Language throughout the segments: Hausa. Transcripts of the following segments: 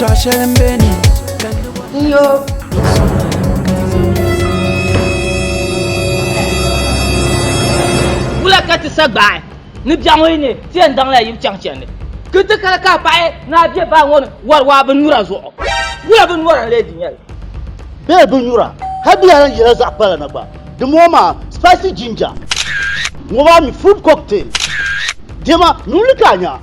Chashen Benny. Yo. Wula ka ti sa gbaai ni biɛŋ ni ti yɛn daŋ la yim chaŋ chɛndi ka ti kala ka paɣi na bɛ ba ŋɔ ni wari waa bin nyura zuɣu wula bin nyura le di nyɛli bee bin nyura ha biya nan yɛla zaɣ pala na gba di mɔ maa spicy ginger ŋɔ maa mi fruit cocktail dema nuli ka nya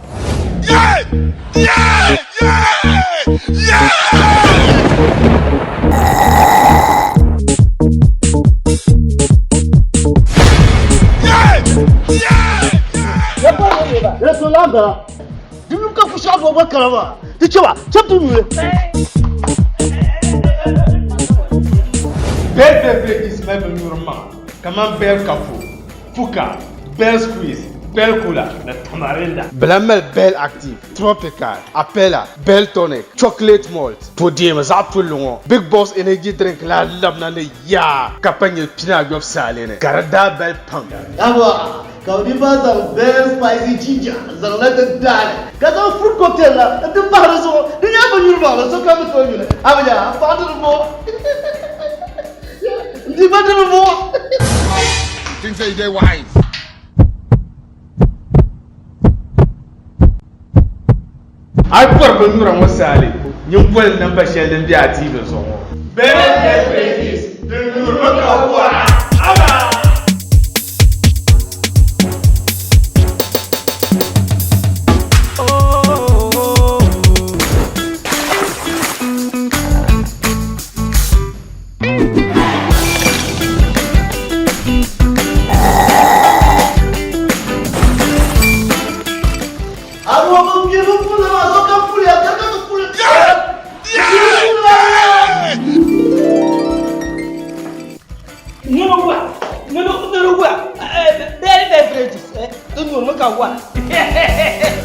Restaurant du nous ka fusa go ba kalama ti cewa chaptu mu BEL beverages normal Kaman BEL Cafu Fuka BEL Squeeze BEL Cola na Tamarinda Blamel BEL Active Tropical Apella BEL Tonic Chocolate Malt to dem zapulungo Big Boss Energy Drink la labna ne ya kapanye pina gyof salene Garada BEL Pump Aba Kaudi ba zang BEL spicy ginger zang na da dale ka zang fruit cocktail la da ba da so ni ya ban yurba la so ka mu to yule abja fa da mo ndi ba da mo think say they wise ai por ban nura wasale yin bol nan ba shelen bi a TV so BEL beverages nurma ka wara aba BEL beverages nurma ka wara